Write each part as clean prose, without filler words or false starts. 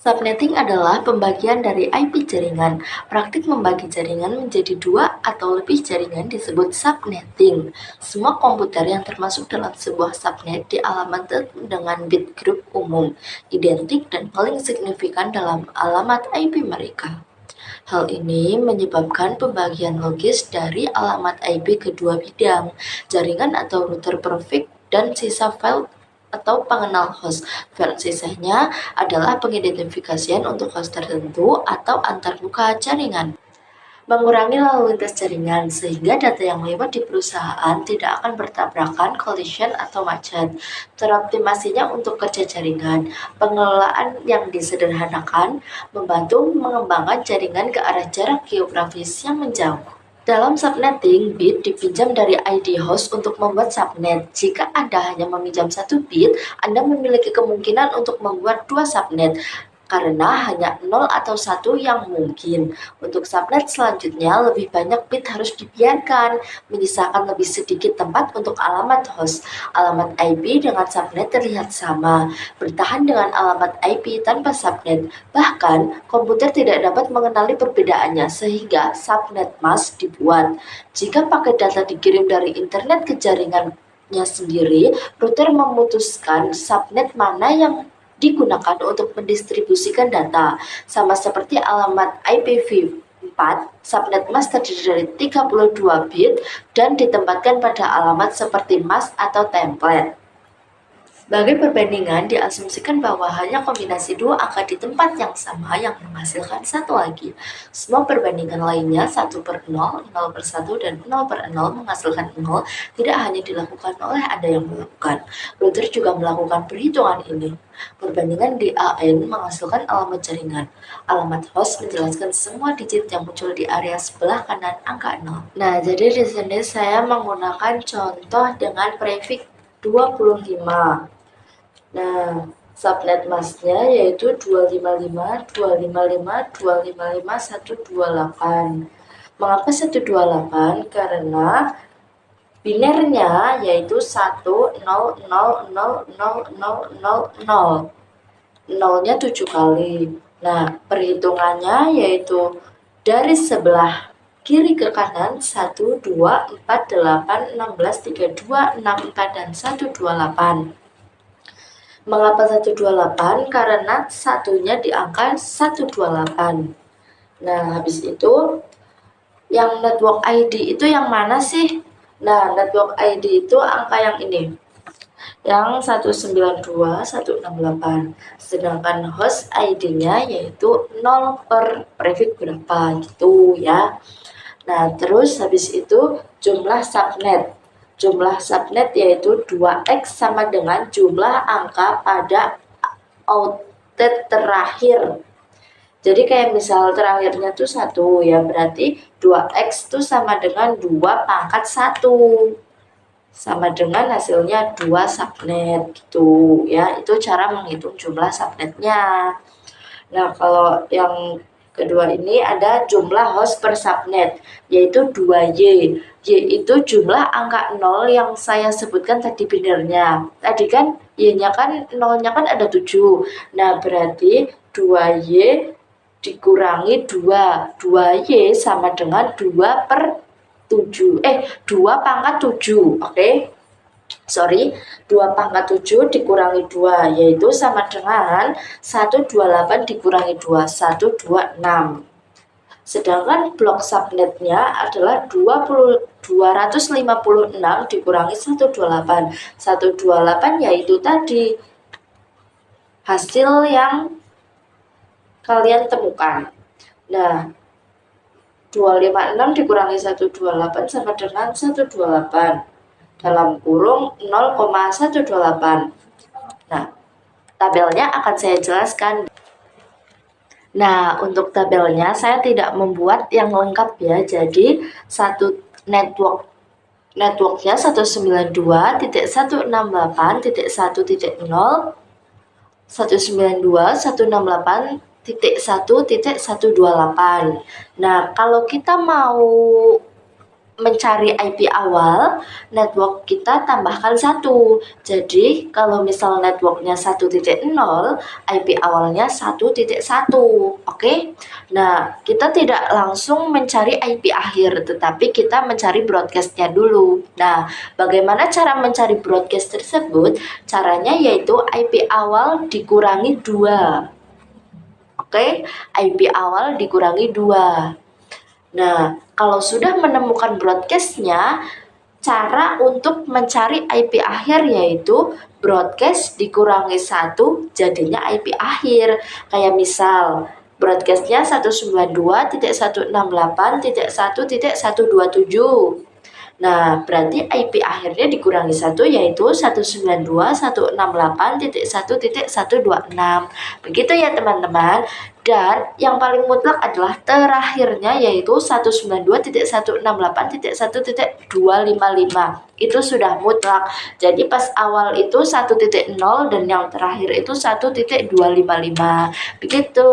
Subnetting adalah pembagian dari IP jaringan. Praktik membagi jaringan menjadi dua atau lebih jaringan disebut subnetting. Semua komputer yang termasuk dalam sebuah subnet dialamatkan dengan bit grup umum, identik dan paling signifikan dalam alamat IP mereka. Hal ini menyebabkan pembagian logis dari alamat IP ke dua bidang, jaringan atau router per file dan sisa file atau pengenal host. File sisanya adalah pengidentifikasian untuk host tertentu atau antarmuka jaringan. Mengurangi lalu lintas jaringan sehingga data yang lewat di perusahaan tidak akan bertabrakan, collision, atau macet. Teroptimasinya untuk kerja jaringan. Pengelolaan yang disederhanakan membantu mengembangkan jaringan ke arah jarak geografis yang menjauh. Dalam subnetting, bit dipinjam dari ID host untuk membuat subnet. Jika Anda hanya meminjam satu bit, Anda memiliki kemungkinan untuk membuat dua subnet karena hanya 0 atau 1 yang mungkin. Untuk subnet selanjutnya, lebih banyak bit harus dibiarkan, menyisakan lebih sedikit tempat untuk alamat host. Alamat IP dengan subnet terlihat sama, bertahan dengan alamat IP tanpa subnet. Bahkan, komputer tidak dapat mengenali perbedaannya sehingga subnet mask dibuat. Jika paket data dikirim dari internet ke jaringannya sendiri, router memutuskan subnet mana yang digunakan untuk mendistribusikan data. Sama seperti alamat IPv4, subnet mask terdiri dari 32 bit dan ditempatkan pada alamat seperti mask atau template. Sebagai perbandingan, diasumsikan bahwa hanya kombinasi dua angka di tempat yang sama yang menghasilkan satu lagi. Semua perbandingan lainnya 1 per 0, 0 per 1, dan 0 per 0 menghasilkan 0 tidak hanya dilakukan oleh Anda yang melakukan. Router juga melakukan perhitungan ini. Perbandingan DAN menghasilkan alamat jaringan. Alamat host menjelaskan semua digit yang muncul di area sebelah kanan angka 0. Nah, jadi di sini saya menggunakan contoh dengan prefix 25. Nah, subnet masknya yaitu 255, 255, 255, 128. Mengapa 128? Karena binernya yaitu 1, 0, 0, 0, 0, 0, 0, 0. 0-nya 7 kali. Nah, perhitungannya yaitu dari sebelah kiri ke kanan 1, 2, 4, 8, 16, 32, 64, dan 128. Mengapa 128? Karena satunya di angka 128. Nah, habis itu yang network ID itu yang mana sih? Nah, network ID itu angka yang ini. Yang 192, 168. Sedangkan host ID-nya yaitu 0 per prefix berapa gitu ya. Nah, terus habis itu jumlah subnet. Jumlah subnet yaitu 2x sama dengan jumlah angka pada outlet terakhir. Jadi kayak misal terakhirnya tuh 1 ya, berarti 2x tuh sama dengan 2 pangkat 1. Sama dengan hasilnya 2 subnet gitu ya. Itu cara menghitung jumlah subnetnya. Nah, kalau yang kedua ini ada jumlah host per subnet, yaitu 2Y. Y itu jumlah angka 0 yang saya sebutkan tadi binernya. Tadi kan Y-nya kan 0-nya kan ada 7. Nah, berarti 2Y dikurangi 2. 2Y sama dengan 2 per 7. 2 pangkat 7, oke? Sorry, 2 pangkat 7 dikurangi 2, yaitu sama dengan 128 dikurangi 2, 126. Sedangkan blok subnetnya adalah 256 dikurangi 128. 128 yaitu tadi hasil yang kalian temukan. Nah, 256 dikurangi 128 sama dengan 128. Dalam kurung 0,128. Nah, tabelnya akan saya jelaskan. Nah, untuk tabelnya saya tidak membuat yang lengkap ya. Jadi, satu networknya 192.168.1.0 192.168.1.128. Nah, kalau kita mau mencari IP awal, network kita tambahkan 1. Jadi, kalau misal networknya 1.0, IP awalnya 1.1. Oke? Nah, kita tidak langsung mencari IP akhir, tetapi kita mencari broadcast-nya dulu. Nah, bagaimana cara mencari broadcast tersebut? Caranya yaitu IP awal dikurangi 2. Oke? IP awal dikurangi 2. Nah, kalau sudah menemukan broadcast-nya, cara untuk mencari IP akhir yaitu broadcast dikurangi 1 jadinya IP akhir. Kayak misal broadcast-nya 192.168.1.127. Nah, berarti IP akhirnya dikurangi 1 yaitu 192.168.1.126. Begitu ya teman-teman. Dan yang paling mutlak adalah terakhirnya yaitu 192.168.1.255. Itu sudah mutlak. Jadi pas awal itu 1.0 dan yang terakhir itu 1.255. Begitu.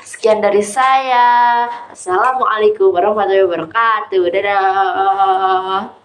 Sekian dari saya. Assalamualaikum warahmatullahi wabarakatuh. Dadah.